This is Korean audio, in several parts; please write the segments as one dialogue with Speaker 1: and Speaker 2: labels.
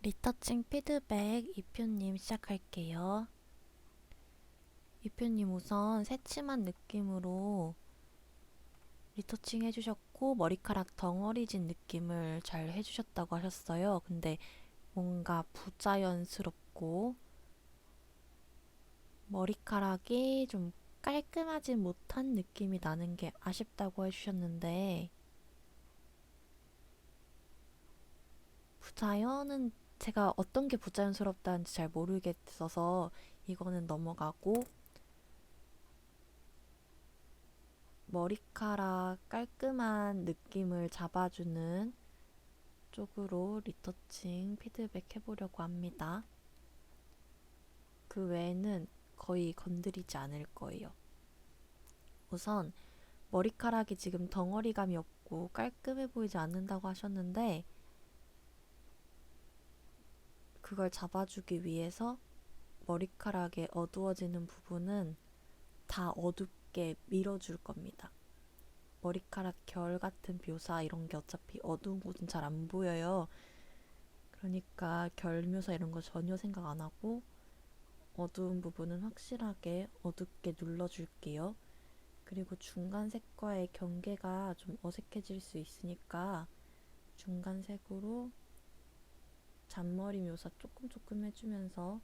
Speaker 1: 리터칭 피드백 2표님 시작할게요. 2표님 우선 새침한 느낌으로 리터칭 해주셨고 머리카락 덩어리진 느낌을 잘 해주셨다고 하셨어요. 근데 뭔가 부자연스럽고 머리카락이 좀 깔끔하지 못한 느낌이 나는 게 아쉽다고 해주셨는데, 부자연은 제가 어떤 게 부자연스럽다는지 잘 모르겠어서 이거는 넘어가고, 머리카락 깔끔한 느낌을 잡아주는 쪽으로 리터칭 피드백 해보려고 합니다. 그 외에는 거의 건드리지 않을 거예요. 우선 머리카락이 지금 덩어리감이 없고 깔끔해 보이지 않는다고 하셨는데, 그걸 잡아주기 위해서 머리카락의 어두워지는 부분은 다 어둡게 밀어줄 겁니다. 머리카락 결 같은 묘사 이런 게 어차피 어두운 곳은 잘 안 보여요. 그러니까 결 묘사 이런 거 전혀 생각 안 하고 어두운 부분은 확실하게 어둡게 눌러줄게요. 그리고 중간색과의 경계가 좀 어색해질 수 있으니까 중간색으로 잔머리 묘사 조금 해주면서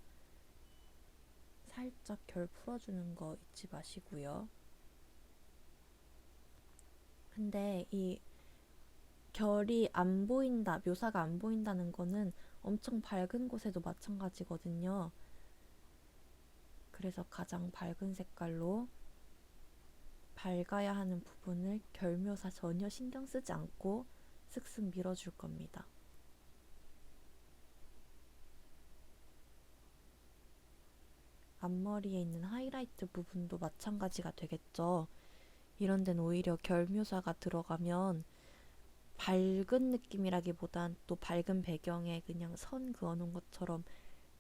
Speaker 1: 살짝 결 풀어주는 거 잊지 마시고요. 근데 이 결이 안 보인다, 묘사가 안 보인다는 거는 엄청 밝은 곳에도 마찬가지거든요. 그래서 가장 밝은 색깔로 밝아야 하는 부분을 결 묘사 전혀 신경 쓰지 않고 슥슥 밀어줄 겁니다. 앞머리에 있는 하이라이트 부분도 마찬가지가 되겠죠. 이런 데는 오히려 결 묘사가 들어가면 밝은 느낌이라기보단 또 밝은 배경에 그냥 선 그어놓은 것처럼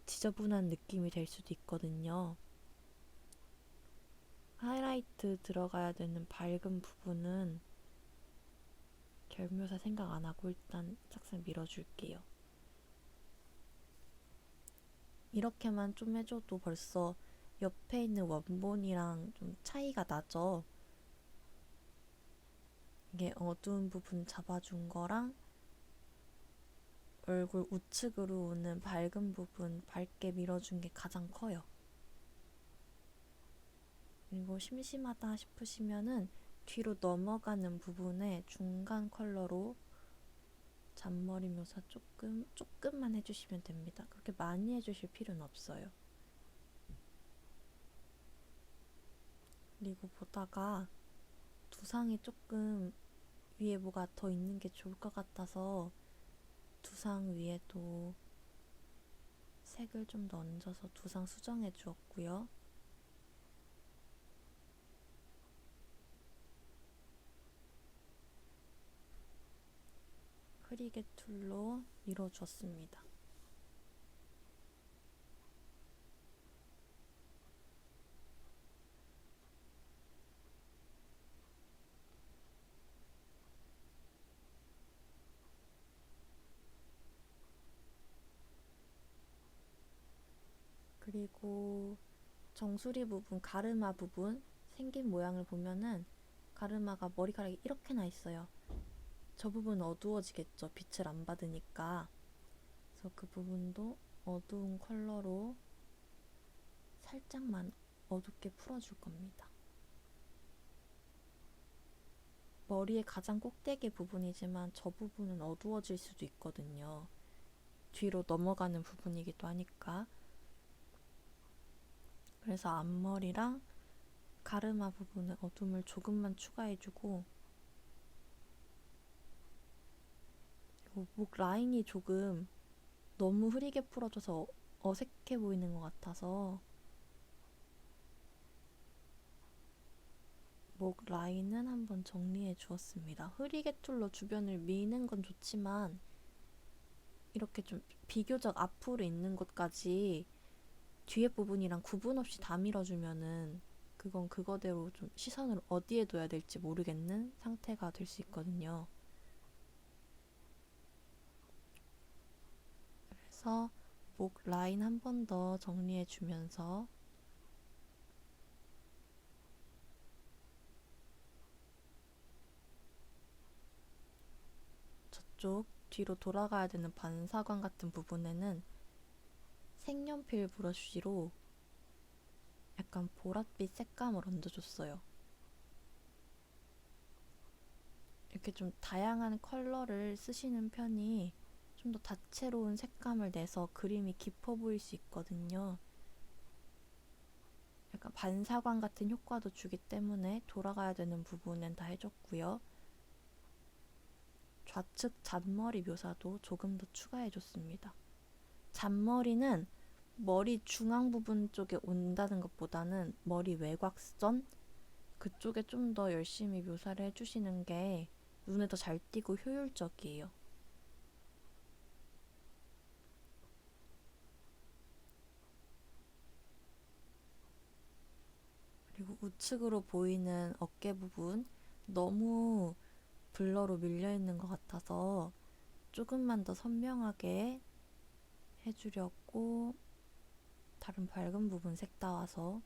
Speaker 1: 지저분한 느낌이 될 수도 있거든요. 하이라이트 들어가야 되는 밝은 부분은 결 묘사 생각 안 하고 일단 싹싹 밀어줄게요. 이렇게만 좀 해줘도 벌써 옆에 있는 원본이랑 좀 차이가 나죠. 이게 어두운 부분 잡아준 거랑 얼굴 우측으로 오는 밝은 부분 밝게 밀어준 게 가장 커요. 그리고 심심하다 싶으시면은 뒤로 넘어가는 부분에 중간 컬러로 잔머리 묘사 조금만 해주시면 됩니다. 그렇게 많이 해주실 필요는 없어요. 그리고 보다가 두상이 조금 위에 뭐가 더 있는 게 좋을 것 같아서 두상 위에도 색을 좀 더 얹어서 두상 수정해 주었고요. 흐리게 툴로 밀어주었습니다. 그리고 정수리 부분, 가르마 부분 생긴 모양을 보면은 가르마가 머리카락이 이렇게 나 있어요. 저 부분 어두워지겠죠. 빛을 안 받으니까. 그래서 그 부분도 어두운 컬러로 살짝만 어둡게 풀어줄 겁니다. 머리의 가장 꼭대기 부분이지만 저 부분은 어두워질 수도 있거든요. 뒤로 넘어가는 부분이기도 하니까. 그래서 앞머리랑 가르마 부분에 어둠을 조금만 추가해주고, 목 라인이 조금 너무 흐리게 풀어져서 어색해 보이는 것 같아서 목 라인은 한번 정리해 주었습니다. 흐리게 툴로 주변을 미는 건 좋지만 이렇게 좀 비교적 앞으로 있는 곳까지 뒤에 부분이랑 구분 없이 다 밀어주면은 그건 그거대로 좀 시선을 어디에 둬야 될지 모르겠는 상태가 될 수 있거든요. 이어서 목 라인 한 번 더 정리해주면서 저쪽 뒤로 돌아가야 되는 반사광 같은 부분에는 색연필 브러쉬로 약간 보랏빛 색감을 얹어줬어요. 이렇게 좀 다양한 컬러를 쓰시는 편이 좀 더 다채로운 색감을 내서 그림이 깊어 보일 수 있거든요. 약간 반사광 같은 효과도 주기 때문에 돌아가야 되는 부분은 다 해줬고요. 좌측 잔머리 묘사도 조금 더 추가해줬습니다. 잔머리는 머리 중앙 부분 쪽에 온다는 것보다는 머리 외곽선 그쪽에 좀 더 열심히 묘사를 해주시는 게 눈에 더 잘 띄고 효율적이에요. 그리고 우측으로 보이는 어깨 부분 너무 블러로 밀려있는 것 같아서 조금만 더 선명하게 해주려고 다른 밝은 부분 색 따와서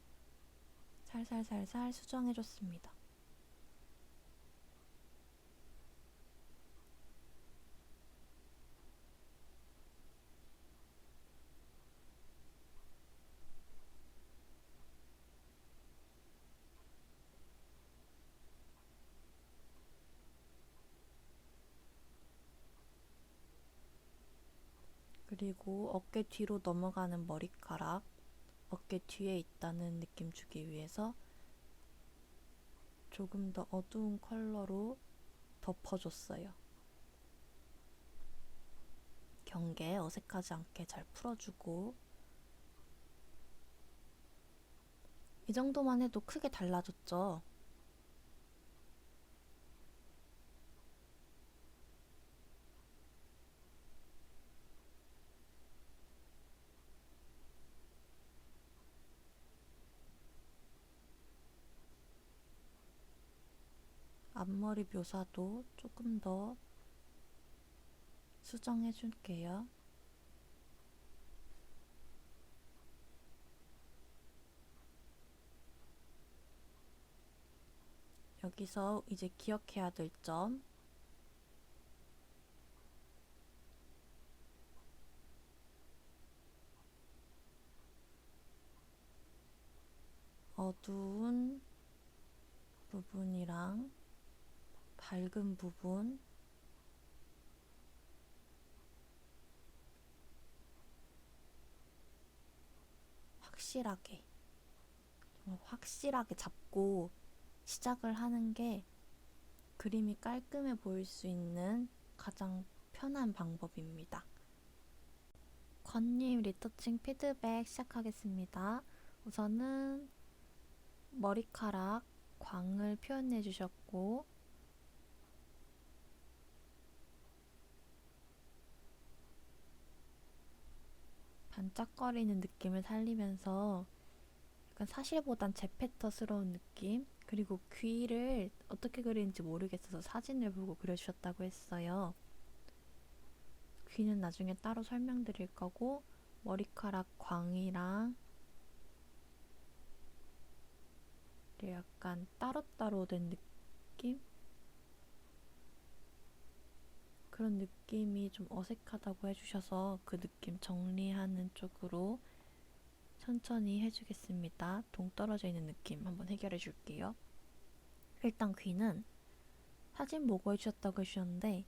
Speaker 1: 살살살살 수정해줬습니다. 그리고 어깨 뒤로 넘어가는 머리카락, 어깨 뒤에 있다는 느낌 주기 위해서 조금 더 어두운 컬러로 덮어줬어요. 경계 어색하지 않게 잘 풀어주고 이 정도만 해도 크게 달라졌죠? 앞머리 묘사도 조금 더 수정해줄게요. 여기서 이제 기억해야 될 점, 어두운 부분이랑 밝은 부분 확실하게 정말 확실하게 잡고 시작을 하는 게 그림이 깔끔해 보일 수 있는 가장 편한 방법입니다. 권님 리터칭 피드백 시작하겠습니다. 우선은 머리카락 광을 표현해 주셨고 반짝거리는 느낌을 살리면서 약간 사실보단 제페터스러운 느낌, 그리고 귀를 어떻게 그리는지 모르겠어서 사진을 보고 그려주셨다고 했어요. 귀는 나중에 따로 설명드릴 거고 머리카락 광이랑 약간 따로따로 된 느낌? 그런 느낌이 좀 어색하다고 해주셔서 그 느낌 정리하는 쪽으로 천천히 해주겠습니다. 동떨어져 있는 느낌 한번 해결해 줄게요. 일단 귀는 사진 보고 해주셨다고 해주셨는데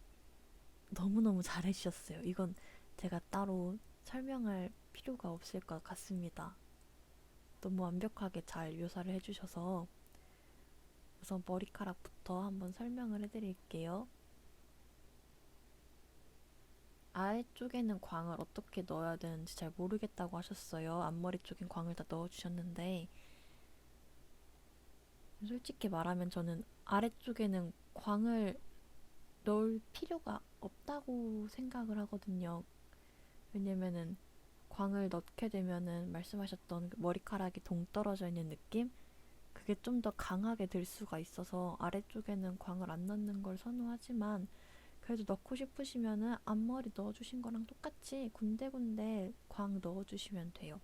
Speaker 1: 너무너무 잘 해주셨어요. 이건 제가 따로 설명할 필요가 없을 것 같습니다. 너무 완벽하게 잘 묘사를 해주셔서 우선 머리카락부터 한번 설명을 해드릴게요. 아래쪽에는 광을 어떻게 넣어야 되는지 잘 모르겠다고 하셨어요. 앞머리 쪽엔 광을 다 넣어주셨는데 솔직히 말하면 저는 아래쪽에는 광을 넣을 필요가 없다고 생각을 하거든요. 왜냐면은 광을 넣게 되면은 말씀하셨던 머리카락이 동떨어져 있는 느낌? 그게 좀 더 강하게 들 수가 있어서 아래쪽에는 광을 안 넣는 걸 선호하지만 그래도 넣고 싶으시면은 앞머리 넣어주신 거랑 똑같이 군데군데 광 넣어주시면 돼요.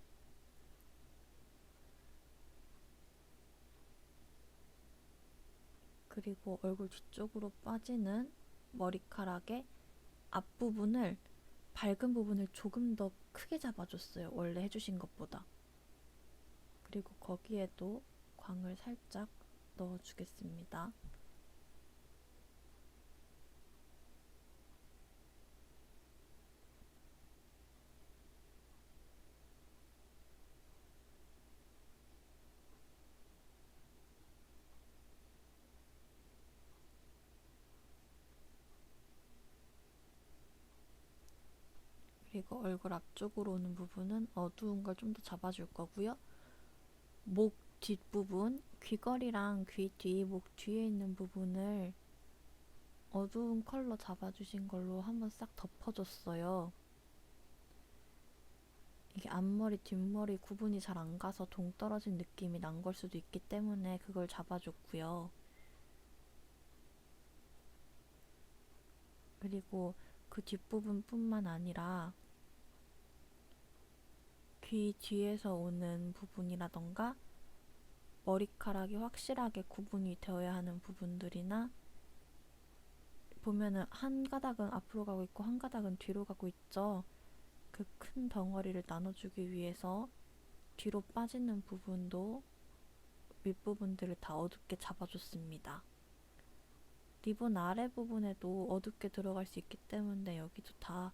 Speaker 1: 그리고 얼굴 뒤쪽으로 빠지는 머리카락의 앞부분을, 밝은 부분을 조금 더 크게 잡아줬어요. 원래 해주신 것보다. 그리고 거기에도 광을 살짝 넣어주겠습니다. 그리고 얼굴 앞쪽으로 오는 부분은 어두운 걸 좀 더 잡아줄 거고요. 목 뒷부분, 귀걸이랑 귀 뒤, 목 뒤에 있는 부분을 어두운 컬러 잡아주신 걸로 한번 싹 덮어줬어요. 이게 앞머리, 뒷머리 구분이 잘 안 가서 동떨어진 느낌이 난 걸 수도 있기 때문에 그걸 잡아줬고요. 그리고 그 뒷부분뿐만 아니라 귀 뒤에서 오는 부분이라던가 머리카락이 확실하게 구분이 되어야 하는 부분들이나, 보면은 한 가닥은 앞으로 가고 있고 한 가닥은 뒤로 가고 있죠. 그 큰 덩어리를 나눠주기 위해서 뒤로 빠지는 부분도 윗부분들을 다 어둡게 잡아줬습니다. 리본 아래 부분에도 어둡게 들어갈 수 있기 때문에 여기도 다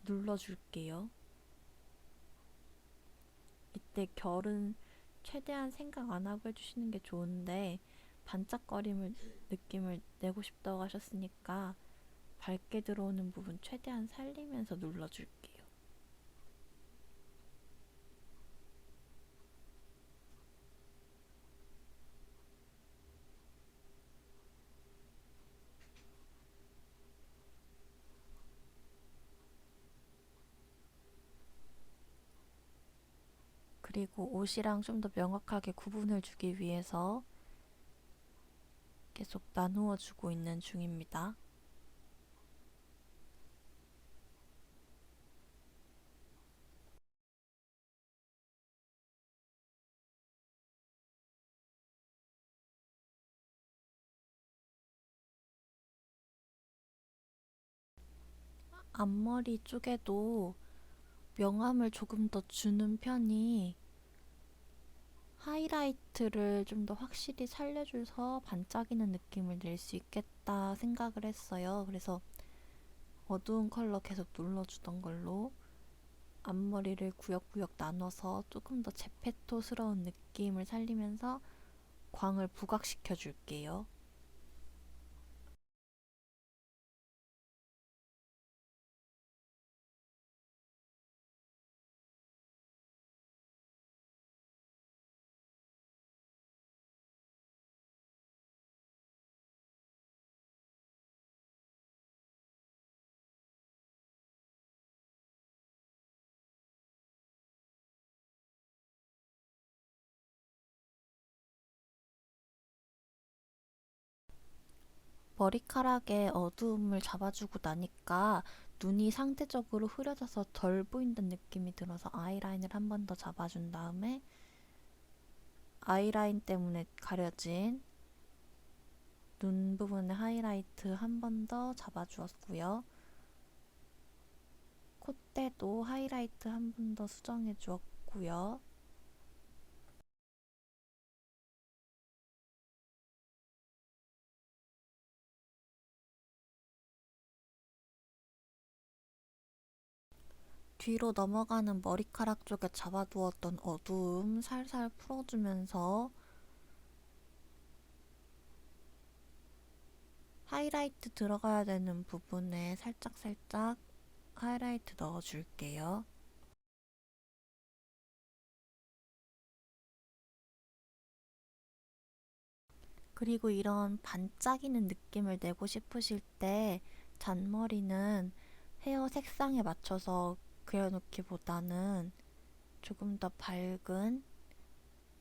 Speaker 1: 눌러줄게요. 이때 결은 최대한 생각 안 하고 해주시는 게 좋은데, 반짝거림을 느낌을 내고 싶다고 하셨으니까 밝게 들어오는 부분 최대한 살리면서 눌러줄게요. 그리고 옷이랑 좀 더 명확하게 구분을 주기 위해서 계속 나누어 주고 있는 중입니다. 앞머리 쪽에도 명암을 조금 더 주는 편이 하이라이트를 좀 더 확실히 살려줘서 반짝이는 느낌을 낼 수 있겠다 생각을 했어요. 그래서 어두운 컬러 계속 눌러주던 걸로 앞머리를 구역구역 나눠서 조금 더 제페토스러운 느낌을 살리면서 광을 부각시켜 줄게요. 머리카락에 어두움을 잡아주고 나니까 눈이 상대적으로 흐려져서 덜 보인다는 느낌이 들어서 아이라인을 한 번 더 잡아준 다음에 아이라인 때문에 가려진 눈 부분에 하이라이트 한 번 더 잡아주었고요. 콧대도 하이라이트 한 번 더 수정해 주었고요. 뒤로 넘어가는 머리카락 쪽에 잡아두었던 어두움 살살 풀어주면서 하이라이트 들어가야 되는 부분에 살짝살짝 하이라이트 넣어줄게요. 그리고 이런 반짝이는 느낌을 내고 싶으실 때 잔머리는 헤어 색상에 맞춰서 그려놓기보다는 조금 더 밝은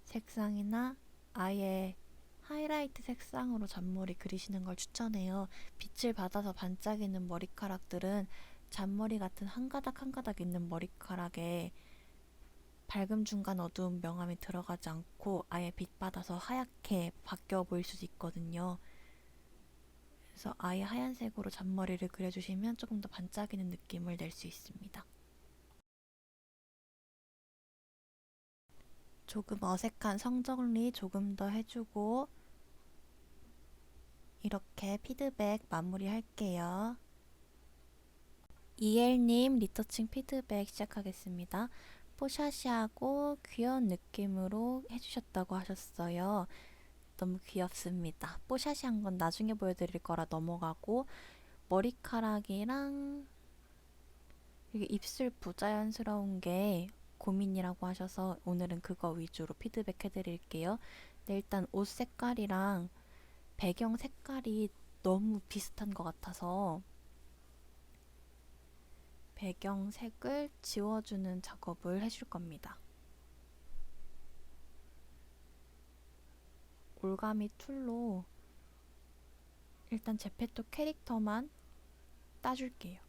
Speaker 1: 색상이나 아예 하이라이트 색상으로 잔머리 그리시는 걸 추천해요. 빛을 받아서 반짝이는 머리카락들은 잔머리 같은 한 가닥 한 가닥 있는 머리카락에 밝음 중간 어두움 명암이 들어가지 않고 아예 빛 받아서 하얗게 바뀌어 보일 수도 있거든요. 그래서 아예 하얀색으로 잔머리를 그려주시면 조금 더 반짝이는 느낌을 낼 수 있습니다. 조금 어색한 성정리 조금 더 해주고 이렇게 피드백 마무리할게요. 이엘님 리터칭 피드백 시작하겠습니다. 뽀샤시하고 귀여운 느낌으로 해주셨다고 하셨어요. 너무 귀엽습니다. 뽀샤시한 건 나중에 보여드릴 거라 넘어가고 머리카락이랑 이게 입술 부자연스러운 게 고민이라고 하셔서 오늘은 그거 위주로 피드백 해드릴게요. 네, 일단 옷 색깔이랑 배경 색깔이 너무 비슷한 것 같아서 배경색을 지워주는 작업을 해줄 겁니다. 올가미 툴로 일단 제페토 캐릭터만 따줄게요.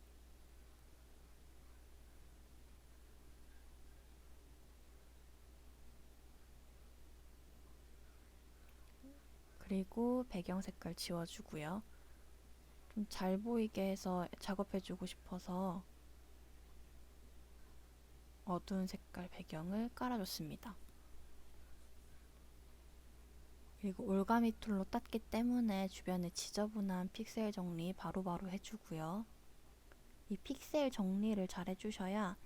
Speaker 1: 그리고 배경 색깔 지워주고요. 좀 잘 보이게 해서 작업해주고 싶어서 어두운 색깔 배경을 깔아줬습니다. 그리고 올가미 툴로 땄기 때문에 주변에 지저분한 픽셀 정리 바로바로 해주고요. 이 픽셀 정리를 잘 해주셔야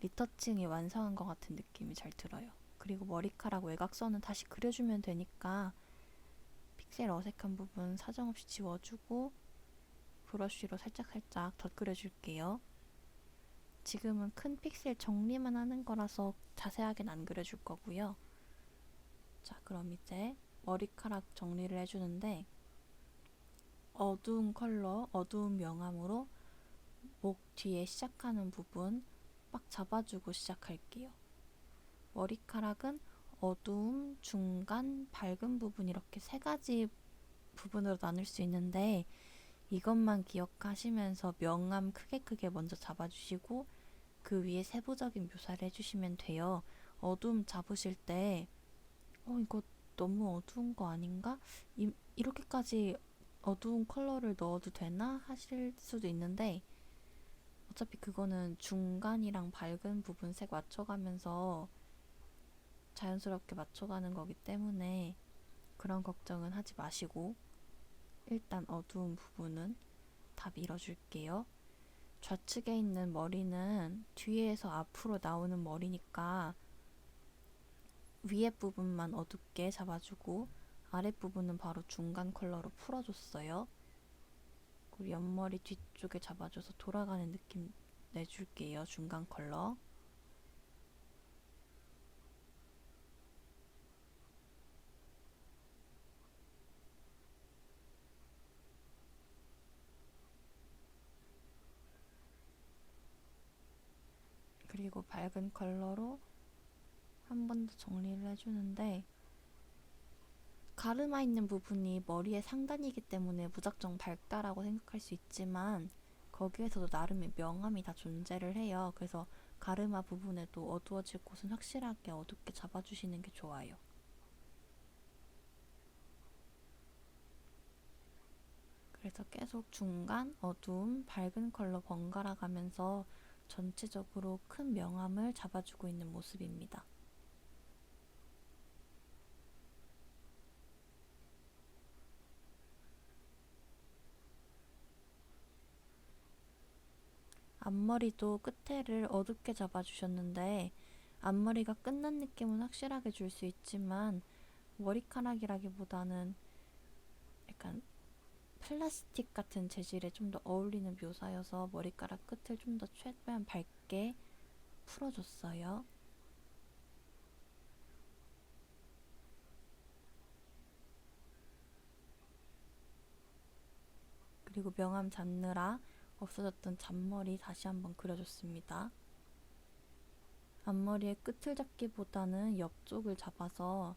Speaker 1: 리터칭이 완성한 것 같은 느낌이 잘 들어요. 그리고 머리카락 외곽선은 다시 그려주면 되니까 픽셀 어색한 부분 사정없이 지워주고 브러쉬로 살짝살짝 덧그려줄게요. 지금은 큰 픽셀 정리만 하는 거라서 자세하게는 안 그려줄 거고요. 자, 그럼 이제 머리카락 정리를 해주는데 어두운 컬러, 어두운 명암으로 목 뒤에 시작하는 부분 빡 잡아주고 시작할게요. 머리카락은 어두움, 중간, 밝은 부분 이렇게 세 가지 부분으로 나눌 수 있는데 이것만 기억하시면서 명암 크게 먼저 잡아주시고 그 위에 세부적인 묘사를 해주시면 돼요. 어두움 잡으실 때 이거 너무 어두운 거 아닌가? 이렇게까지 어두운 컬러를 넣어도 되나? 하실 수도 있는데 어차피 그거는 중간이랑 밝은 부분 색 맞춰가면서 자연스럽게 맞춰가는 거기 때문에 그런 걱정은 하지 마시고 일단 어두운 부분은 다 밀어줄게요. 좌측에 있는 머리는 뒤에서 앞으로 나오는 머리니까 위에 부분만 어둡게 잡아주고 아랫부분은 바로 중간 컬러로 풀어줬어요. 그리고 옆머리 뒤쪽에 잡아줘서 돌아가는 느낌 내줄게요. 중간 컬러. 그리고 밝은 컬러로 한 번 더 정리를 해주는데 가르마 있는 부분이 머리의 상단이기 때문에 무작정 밝다라고 생각할 수 있지만 거기에서도 나름의 명암이 다 존재를 해요. 그래서 가르마 부분에도 어두워질 곳은 확실하게 어둡게 잡아주시는 게 좋아요. 그래서 계속 중간, 어두움, 밝은 컬러 번갈아 가면서 전체적으로 큰 명암을 잡아주고 있는 모습입니다. 앞머리도 끝에를 어둡게 잡아주셨는데 앞머리가 끝난 느낌은 확실하게 줄 수 있지만 머리카락이라기보다는 약간 플라스틱 같은 재질에 좀 더 어울리는 묘사여서 머리카락 끝을 좀 더 최대한 밝게 풀어줬어요. 그리고 명암 잡느라 없어졌던 잔머리 다시 한번 그려줬습니다. 앞머리의 끝을 잡기보다는 옆쪽을 잡아서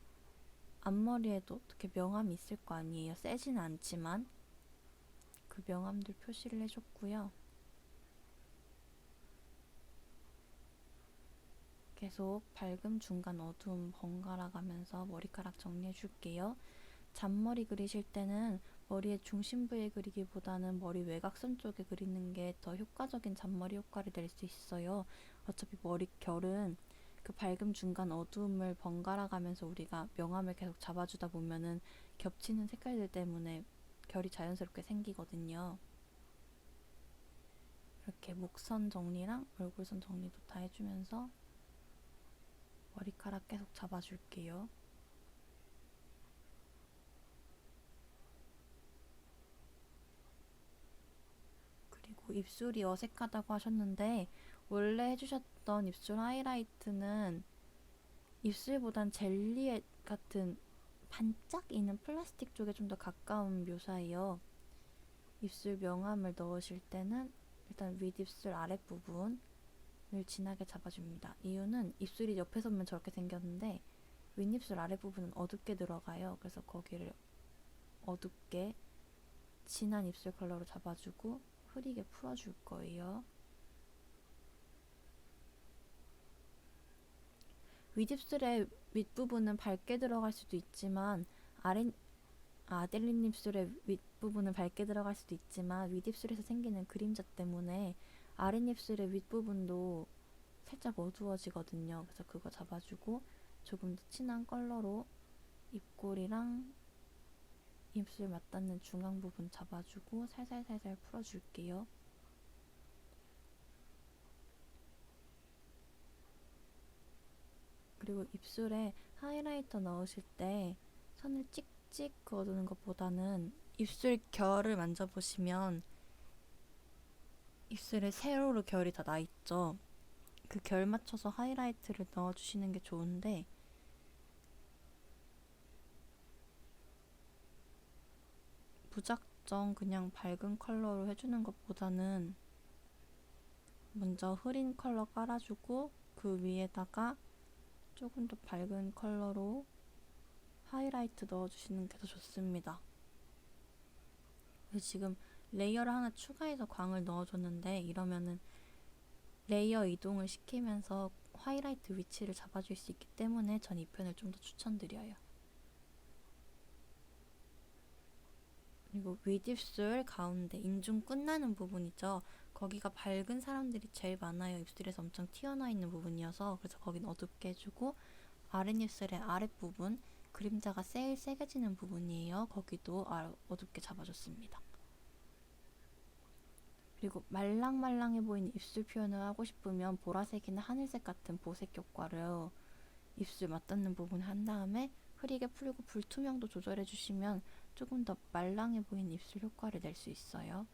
Speaker 1: 앞머리에도 어떻게 명암이 있을 거 아니에요. 세지는 않지만 그 명암들 표시를 해줬고요. 계속 밝음, 중간, 어두움 번갈아 가면서 머리카락 정리해 줄게요. 잔머리 그리실 때는 머리의 중심부에 그리기보다는 머리 외곽선 쪽에 그리는 게 더 효과적인 잔머리 효과를 낼 수 있어요. 어차피 머리 결은 그 밝음, 중간, 어두움을 번갈아 가면서 우리가 명암을 계속 잡아주다 보면은 겹치는 색깔들 때문에 결이 자연스럽게 생기거든요. 이렇게 목선 정리랑 얼굴선 정리도 다 해주면서 머리카락 계속 잡아줄게요. 그리고 입술이 어색하다고 하셨는데 원래 해주셨던 입술 하이라이트는 입술보단 젤리 같은 반짝이는 플라스틱 쪽에 좀 더 가까운 묘사예요. 입술 명암을 넣으실 때는 일단 윗입술 아랫부분을 진하게 잡아줍니다. 이유는 입술이 옆에서 보면 저렇게 생겼는데 윗입술 아랫부분은 어둡게 들어가요. 그래서 거기를 어둡게 진한 입술 컬러로 잡아주고 흐리게 풀어줄 거예요. 윗입술의 윗부분은 밝게 들어갈 수도 있지만 아델린 입술의 윗부분은 밝게 들어갈 수도 있지만 윗입술에서 생기는 그림자 때문에 아랫입술의 윗부분도 살짝 어두워지거든요. 그래서 그거 잡아주고 조금 더 진한 컬러로 입꼬리랑 입술 맞닿는 중앙 부분 잡아주고 살살살살 풀어줄게요. 그리고 입술에 하이라이터 넣으실 때 선을 찍찍 그어두는 것보다는 입술 결을 만져보시면 입술에 세로로 결이 다 나있죠. 그 결 맞춰서 하이라이트를 넣어주시는 게 좋은데 무작정 그냥 밝은 컬러로 해주는 것보다는 먼저 흐린 컬러 깔아주고 그 위에다가 조금 더 밝은 컬러로 하이라이트 넣어주시는 게 더 좋습니다. 지금 레이어를 하나 추가해서 광을 넣어줬는데 이러면은 레이어 이동을 시키면서 하이라이트 위치를 잡아줄 수 있기 때문에 전 이 편을 좀 더 추천드려요. 그리고 윗입술 가운데 인중 끝나는 부분이죠. 거기가 밝은 사람들이 제일 많아요. 입술에서 엄청 튀어나와 있는 부분이어서 그래서 거긴 어둡게 해주고 아랫입술의 아랫부분 그림자가 제일 세게 지는 부분이에요. 거기도 어둡게 잡아줬습니다. 그리고 말랑말랑해 보이는 입술 표현을 하고 싶으면 보라색이나 하늘색 같은 보색 효과를 입술 맞닿는 부분에 한 다음에 흐리게 풀고 불투명도 조절해 주시면 조금 더 말랑해 보이는 입술 효과를 낼 수 있어요.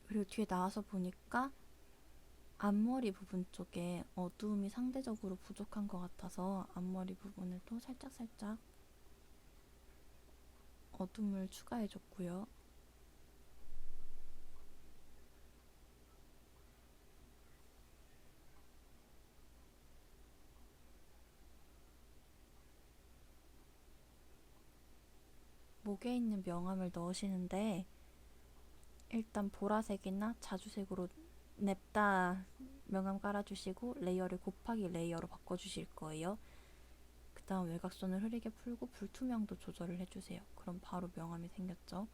Speaker 1: 그리고 뒤에 나와서 보니까 앞머리 부분 쪽에 어두움이 상대적으로 부족한 것 같아서 앞머리 부분을 또 살짝살짝 어둠을 추가해줬고요. 목에 있는 명암을 넣으시는데 일단 보라색이나 자주색으로 냅다 명암 깔아주시고 레이어를 곱하기 레이어로 바꿔주실 거예요. 그 다음 외곽선을 흐리게 풀고 불투명도 조절을 해주세요. 그럼 바로 명암이 생겼죠.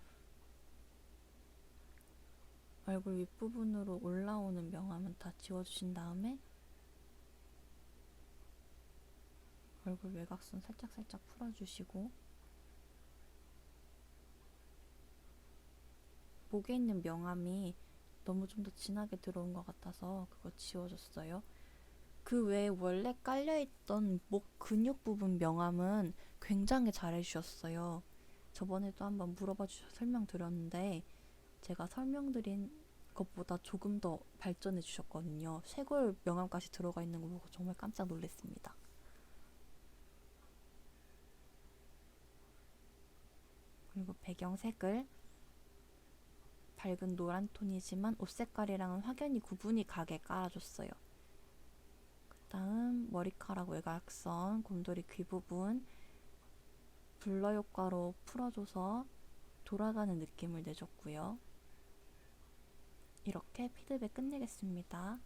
Speaker 1: 얼굴 윗부분으로 올라오는 명암은 다 지워주신 다음에 얼굴 외곽선 살짝살짝 풀어주시고 목에 있는 명암이 너무 좀 더 진하게 들어온 것 같아서 그거 지워줬어요. 그 외에 원래 깔려있던 목 근육 부분 명암은 굉장히 잘해주셨어요. 저번에도 한번 물어봐 주셔서 설명드렸는데 제가 설명드린 것보다 조금 더 발전해 주셨거든요. 쇄골 명암까지 들어가 있는 거 보고 정말 깜짝 놀랐습니다. 그리고 배경색을 밝은 노란 톤이지만 옷 색깔이랑은 확연히 구분이 가게 깔아줬어요. 그 다음 머리카락 외곽선, 곰돌이 귀 부분 블러 효과로 풀어줘서 돌아가는 느낌을 내줬고요. 이렇게 피드백 끝내겠습니다.